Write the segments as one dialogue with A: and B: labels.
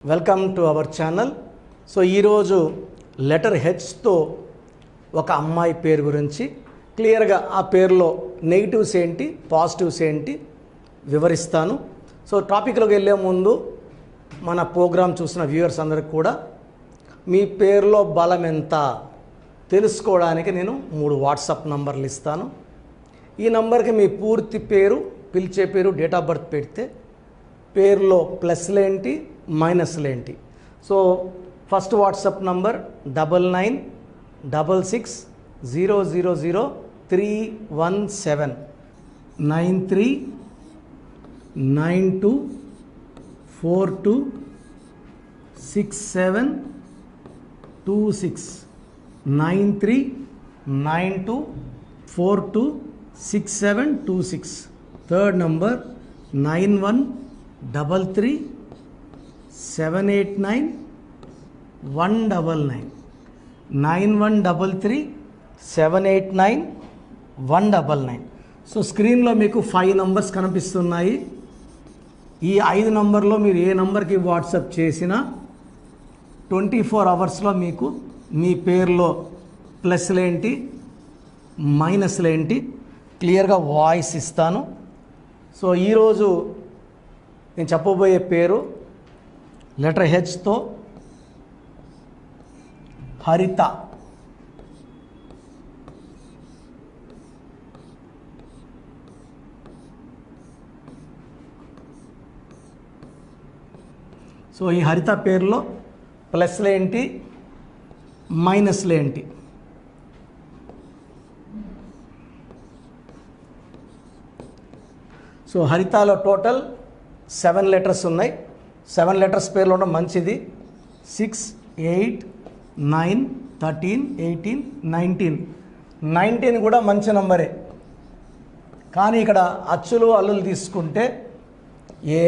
A: Welcome to our channel. So ఈరోజు letter హెచ్తో ఒక అమ్మాయి పేరు గురించి క్లియర్గా ఆ పేరులో నెగిటివ్స్ ఏంటి పాజిటివ్స్ ఏంటి వివరిస్తాను. సో టాపిక్లోకి వెళ్ళే ముందు మన ప్రోగ్రాం చూసిన వ్యూవర్స్ అందరికి కూడా మీ పేరులో బలం ఎంత తెలుసుకోవడానికి నేను 3 వాట్సాప్ నంబర్లు ఇస్తాను. ఈ నంబర్కి మీ పూర్తి పేరు, పిలిచే పేరు, డేట్ ఆఫ్ బర్త్ పెడితే పేరులో ప్లస్లేంటి మైనస్లేంటి. So first WhatsApp number 9996600317 9392426726 9392426726. Third number 9133789199 9133789199. So స్క్రీన్లో మీకు 5 నంబర్స్ కనిపిస్తున్నాయి. ఈ 5 నంబర్లో మీరు ఏ నంబర్కి వాట్సాప్ చేసినా 24 అవర్స్లో మీకు మీ పేరులో ప్లస్లేంటి మైనస్లేంటి క్లియర్గా వాయిస్ ఇస్తాను. సో ఈరోజు నేను చెప్పబోయే పేరు లెటర్ హెచ్తో హరిత. సో ఈ హరిత పేరులో ప్లస్లేంటి మైనస్లేంటి. సో హరితాలో టోటల్ 7 లెటర్స్ ఉన్నాయి. 7 లెటర్స్ పేర్లు ఉండడం మంచిది. 6, 8, 9, 13, 18, 19 కూడా మంచి నంబరే. కానీ ఇక్కడ అచ్చులు అల్లులు తీసుకుంటే ఏ.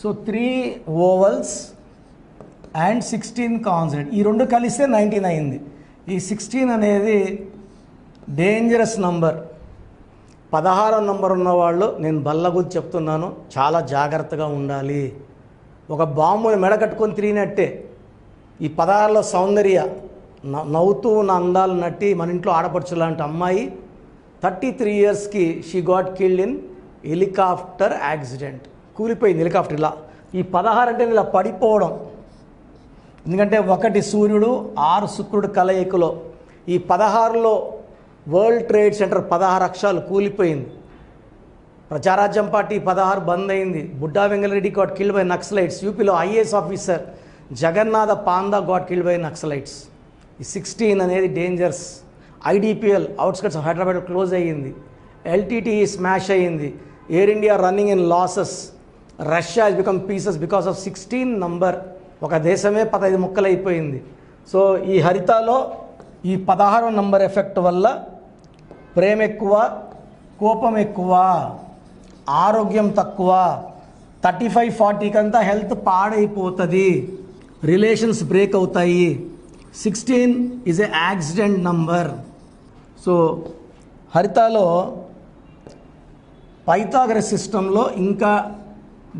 A: సో 3 ఓవల్స్ అండ్ 16 కాన్సనెంట్, ఈ రెండు కలిస్తే 19 అయింది. ఈ 16 అనేది డేంజరస్ నంబర్. 16వ నంబర్ ఉన్నవాళ్ళు నేను బల్లగుద్ది చెప్తున్నాను, చాలా జాగ్రత్తగా ఉండాలి. ఒక బాంబుని మెడ కట్టుకొని తిరిగినట్టే ఈ 16లో సౌందర్య నవ్వుతూ ఉన్న అందాలు నట్టి మన ఇంట్లో ఆడపడుచు లాంటి అమ్మాయి 33 ఇయర్స్కి she got killed in helicopter accident. కూలిపోయింది హెలికాప్టర్. ఇలా ఈ 16 అంటే ఇలా పడిపోవడం. ఎందుకంటే 1 సూర్యుడు 6 శుక్రుడు కలయికలో ఈ 16లో వరల్డ్ ట్రేడ్ సెంటర్ 16 అక్షరాలు కూలిపోయింది. ప్రజారాజ్యం పార్టీ 16 బంద్ అయింది. Budda Vengalreddy got killed by naxalites. యూపీలో IAS officer Jagannatha Panda got killed by naxalites. ఈ 16 అనేది dangers. IDPL outskirts of Hyderabad close అయ్యింది. ఎల్టీటీ స్మాష్ అయ్యింది. Air India running in losses. Russia has become pieces because of 16 number. ఒక దేశమే 15 ముక్కలు అయిపోయింది. సో ఈ హరితాలో ఈ 16వ నంబర్ ఎఫెక్ట్ వల్ల ప్రేమ ఎక్కువ, కోపం ఎక్కువ, ఆరోగ్యం తక్కువ, 35-40 కంతా హెల్త్ పాడైపోతుంది, రిలేషన్స్ బ్రేక్ అవుతాయి. 16 is a accident number. So హరితాలో పైథాగరస్ సిస్టంలో ఇంకా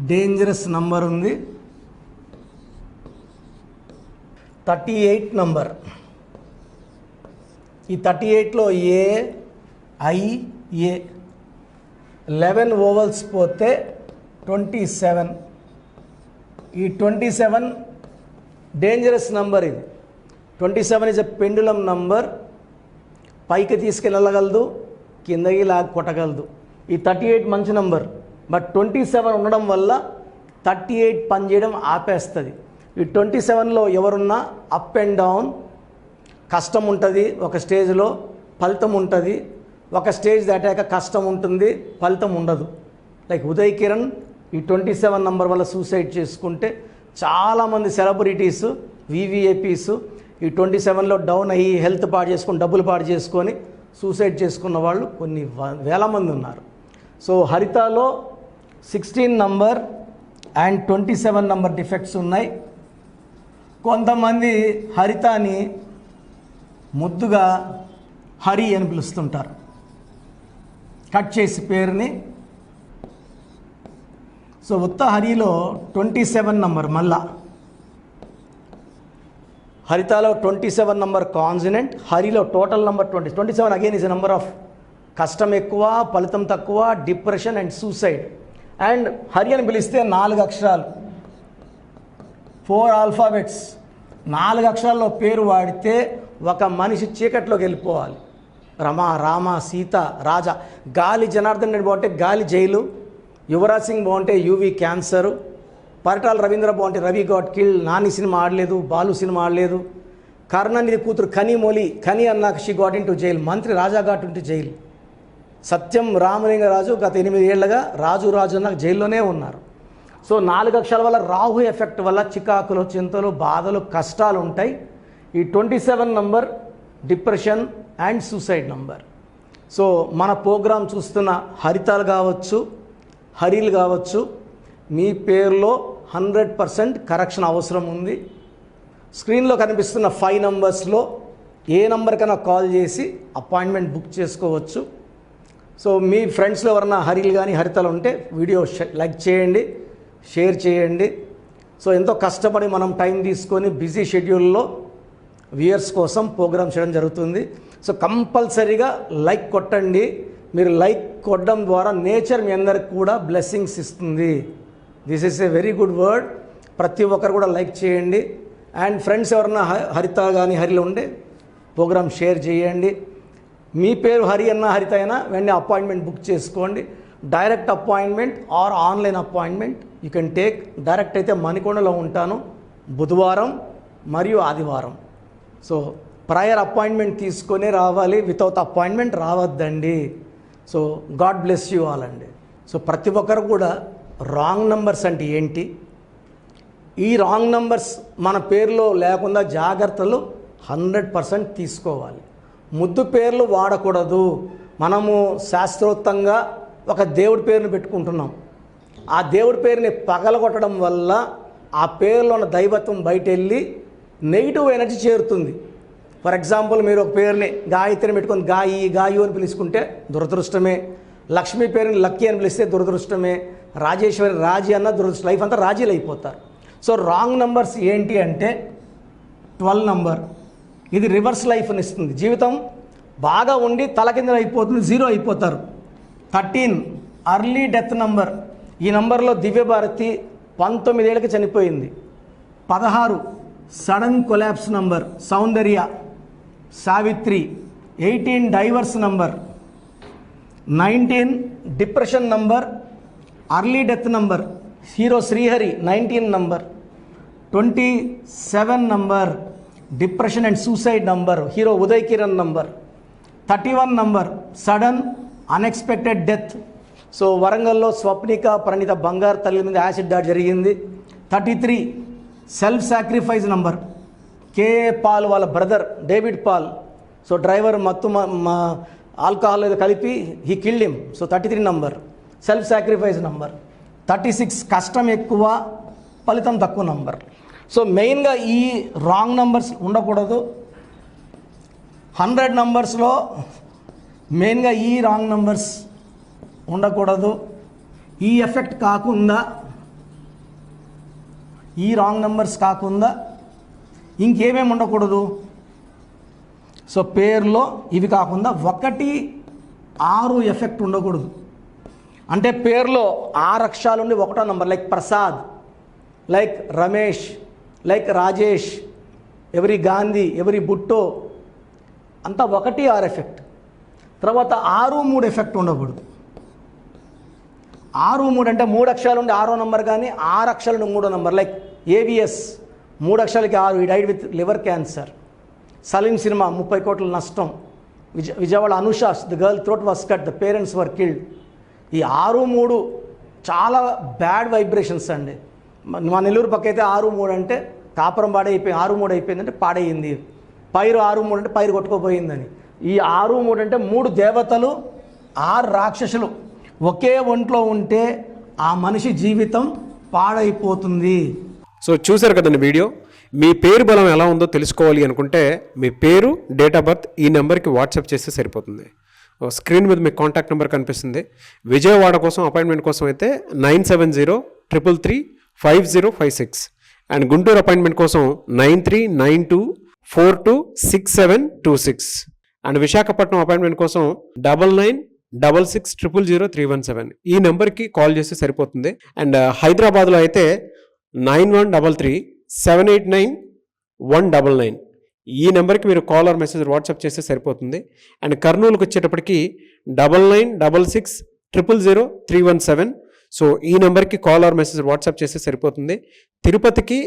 A: డేంజరస్ నంబర్ ఉంది, 38 నంబర్. ఈ 38లో ఏ 11 ఓవల్స్ పోతే 27. ఈ 27 డేంజరస్ నంబర్. ఇది 27 ఇస్ ఎ పెండులం నంబర్. పైకి తీసుకెళ్ళగలదు, కిందకి లాగి కొట్టగలదు. ఈ 38 మంచి నంబర్. బట్ 27 ఉండడం వల్ల 38 పనిచేయడం ఆపేస్తుంది. ఈ 27లో ఎవరున్నా అప్ అండ్ డౌన్, కష్టం ఉంటుంది, ఒక స్టేజ్లో ఫలితం ఉంటుంది, ఒక స్టేజ్ దాటాక కష్టం ఉంటుంది, ఫలితం ఉండదు. లైక్ ఉదయ్ కిరణ్ ఈ 27 నంబర్ వల్ల సూసైడ్ చేసుకుంటే, చాలామంది సెలబ్రిటీస్, వివిఐపీస్ ఈ 27లో డౌన్ అయ్యి హెల్త్ పాడు చేసుకొని, డబ్బులు పాడు చేసుకొని సూసైడ్ చేసుకున్న వాళ్ళు కొన్ని వేల మంది ఉన్నారు. సో హరితాలో 16 నంబర్ అండ్ 27 నంబర్ డిఫెక్ట్స్ ఉన్నాయి. కొంతమంది హరితాని ముద్దుగా హరి అని పిలుస్తుంటారు. కట్ చేసి పేరుని. సో ఉత్త హరిలో 27 నంబర్, మళ్ళా హరితలో 27 నంబర్ కాన్సినెంట్, హరిలో total number 27 again is a number of కష్టం ఎక్కువ, ఫలితం తక్కువ, depression and suicide. And Hari అని పిలిస్తే 4 అక్షరాలు, 4 ఆల్ఫాబెట్స్, 4 అక్షరాల్లో పేరు వాడితే ఒక మనిషి చీకట్లోకి వెళ్ళిపోవాలి. రమ, రామ, సీత, రాజా. గాలి జనార్దన్ రెడ్డి బాగుంటే గాలి జైలు, యువరాజ్ సింగ్ బాగుంటే యువి క్యాన్సరు, పరిటాల రవీంద్ర బాగుంటే Ravi got kill, Nani cinema ఆడలేదు, బాలు సినిమా ఆడలేదు, కరుణానిధి కూతురు కనిమొలి, కని అన్నాక she got in to jail, మంత్రి రాజా గాట్ ఇంటూ జైలు, సత్యం రామలింగరాజు గత 8 ఏళ్లుగా రాజు అన్నాక జైల్లోనే ఉన్నారు. సో 4 అక్షరాల వల్ల రాహు ఎఫెక్ట్ వల్ల చికాకులు, చింతలు, బాధలు, కష్టాలు ఉంటాయి. ఈ 27 number depression and suicide number. So మన ప్రోగ్రాం చూస్తున్న హరితాలు కావచ్చు, హరిలు కావచ్చు, మీ పేరులో 100% కరెక్షన్ అవసరం ఉంది. స్క్రీన్లో కనిపిస్తున్న 5 నంబర్స్లో ఏ నంబర్కైనా కాల్ చేసి అపాయింట్మెంట్ బుక్ చేసుకోవచ్చు. సో మీ ఫ్రెండ్స్లో ఎవరన్నా హరిలు కానీ హరితలు ఉంటే వీడియో లైక్ చేయండి, షేర్ చేయండి. సో ఎంతో కష్టపడి మనం టైం తీసుకొని బిజీ షెడ్యూల్లో వ్యూయర్స్ కోసం ప్రోగ్రామ్ చేయడం జరుగుతుంది. సో కంపల్సరీగా లైక్ కొట్టండి. మీరు లైక్ కొట్టడం ద్వారా నేచర్ మీ అందరికి కూడా బ్లెస్సింగ్స్ ఇస్తుంది. This is a very good word. ప్రతి ఒక్కరు కూడా లైక్ చేయండి. అండ్ ఫ్రెండ్స్ ఎవరన్నా హరిత కానీ హరిలో ఉండే ప్రోగ్రామ్ షేర్ చేయండి. మీ పేరు హరి అన్న హరిత అయినా వెంటనే అపాయింట్మెంట్ బుక్ చేసుకోండి. Direct appointment or online appointment you can take. Direct అయితే మణికొండలో ఉంటాను బుధవారం మరియు ఆదివారం. సో ప్రయర్ అపాయింట్మెంట్ తీసుకొని రావాలి, వితౌట్ అపాయింట్మెంట్ రావద్దండి. So God bless you all అండి. సో ప్రతి ఒక్కరు కూడా రాంగ్ నంబర్స్ అంటే ఏంటి, ఈ రాంగ్ నంబర్స్ మన పేరులో లేకుండా జాగ్రత్తలు 100% తీసుకోవాలి. ముద్దు పేర్లు వాడకూడదు. మనము శాస్త్రోక్తంగా ఒక దేవుడి పేరుని పెట్టుకుంటున్నాం. ఆ దేవుడి పేరుని పగలగొట్టడం వల్ల ఆ పేరులో ఉన్న దైవత్వం బయట వెళ్ళి నెగిటివ్ ఎనర్జీ చేరుతుంది. ఫర్ ఎగ్జాంపుల్ మీరు ఒక పేరుని గాయత్రిని పెట్టుకొని గాయు అని పిలుచుకుంటే దురదృష్టమే. లక్ష్మీ పేరుని లక్కీ అని పిలిస్తే దురదృష్టమే. రాజేశ్వరి రాజీ అన్న దురదృష్టం. లైఫ్ అంతా రాజీలు అయిపోతారు. సో రాంగ్ నంబర్స్ ఏంటి అంటే 12 నంబర్, ఇది రివర్స్ లైఫ్ని ఇస్తుంది. జీవితం బాగా ఉండి తలకిందులు అయిపోతుంది, 0 అయిపోతారు. 13 అర్లీ డెత్ నంబర్. ఈ నంబర్లో దివ్యభారతి 19 ఏళ్ళకి చనిపోయింది. 16 sudden collapse number, Soundarya, Savitri. 18 divorce number. 19 depression number, early death number, hero Srihari 19 number. 27 number depression and suicide number, hero Uday Kiran number. 31 number sudden unexpected death. So వరంగల్లో స్వప్నిక ప్రణీత బంగారు తల్లి మీద యాసిడ్ దాడి జరిగింది. 33 self sacrifice number, KA Paul వాళ్ళ brother David Paul. So driver మత్తు alcohol ఏదో కలిపి he killed him. So 33 number self sacrifice number. 36 కష్టం ఎక్కువ ఫలితం తక్కువ నంబర్. సో మెయిన్గా ఈ రాంగ్ నంబర్స్ ఉండకూడదు. 100 నంబర్స్లో మెయిన్గా ఈ రాంగ్ నంబర్స్ ఉండకూడదు. ఈ ఎఫెక్ట్ కాకుండా, ఈ రాంగ్ నంబర్స్ కాకుండా ఇంకేమేమి ఉండకూడదు. సో పేరులో ఇవి కాకుండా 1, 6 ఎఫెక్ట్ ఉండకూడదు. అంటే పేరులో 6 అక్షరాలు ఉండి 1వ number, like Prasad, like Ramesh, like Rajesh, ఎవరి గాంధీ, ఎవరి బుట్టో, అంతా 1, 6 ఎఫెక్ట్. తర్వాత 6, 3 ఎఫెక్ట్ ఉండకూడదు. 6, 3 అంటే 3 అక్షరాలు ఉండి 6వ నంబర్, కానీ 6 అక్షరాలు ఉండి 3వ నంబర్, లైక్ ఏవిఎస్ 3 అక్షరాలకి 6, ఈ died with liver cancer. Salim cinema 30 కోట్ల నష్టం. Vijayawada Anusha the girl throat was cut, the parents were killed. ఈ 6, 3 చాలా బ్యాడ్ వైబ్రేషన్స్ అండి. మా నెల్లూరు పక్క అయితే 6, 3 అంటే కాపురం పాడైపోయింది, 6, 3 అయిపోయిందంటే పాడైంది. పైరు 6, 3 అంటే పైరు కొట్టుకోపోయిందని. ఈ 6, 3 అంటే 3 దేవతలు 6 రాక్షసులు ఒకే ఒంట్లో ఉంటే ఆ మనిషి జీవితం పాడైపోతుంది.
B: సో చూశారు కదండి వీడియో. మీ పేరు బలం ఎలా ఉందో తెలుసుకోవాలి అనుకుంటే మీ పేరు, డేట్ ఆఫ్ బర్త్ ఈ నెంబర్కి వాట్సాప్ చేస్తే సరిపోతుంది. స్క్రీన్ మీద మీకు కాంటాక్ట్ నెంబర్ కనిపిస్తుంది. విజయవాడ కోసం అపాయింట్మెంట్ కోసం అయితే 970 93535056 అండ్ గుంటూరు అపాయింట్మెంట్ కోసం 9392426726 అండ్ విశాఖపట్నం అపాయింట్మెంట్ కోసం 9966600317 ఈ నెంబర్కి కాల్ చేస్తే సరిపోతుంది. అండ్ హైదరాబాద్లో అయితే 9133789199 ఈ నెంబర్కి మీరు కాల్ ఆర్ మెసేజ్ వాట్సాప్ చేస్తే సరిపోతుంది. అండ్ కర్నూలుకి వచ్చేటప్పటికి 9966000317 సో ఈ నెంబర్కి కాల్ ఆర్ మెసేజ్ వాట్సాప్ చేస్తే సరిపోతుంది. తిరుపతికి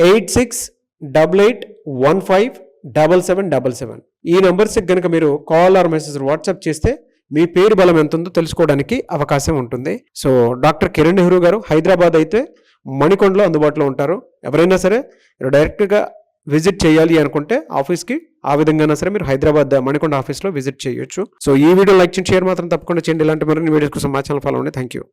B: 8688157777 ఈ నెంబర్స్కి కనుక మీరు కాల్ ఆర్ మెసేజ్ వాట్సాప్ చేస్తే మీ పేరు బలం ఎంత ఉందో తెలుసుకోవడానికి అవకాశం ఉంటుంది. సో డాక్టర్ కిరణ్ నెహ్రూ గారు హైదరాబాద్ అయితే మణికొండలో అందుబాటులో ఉంటారు. ఎవరైనా సరే మీరు డైరెక్ట్గా విజిట్ చేయాలి అనుకుంటే ఆఫీస్కి ఆ విధంగా సరే మీరు హైదరాబాద్ మణికొండ ఆఫీస్లో విజిట్ చేయొచ్చు. సో ఈ వీడియో లైక్ చేయండి, షేర్ మాత్రం తప్పకుండా చేయండి. ఇలాంటి మరిన్ని వీడియోస్ కోసం మా ఛానల్ ఫాలో అవ్వండి. Thank you.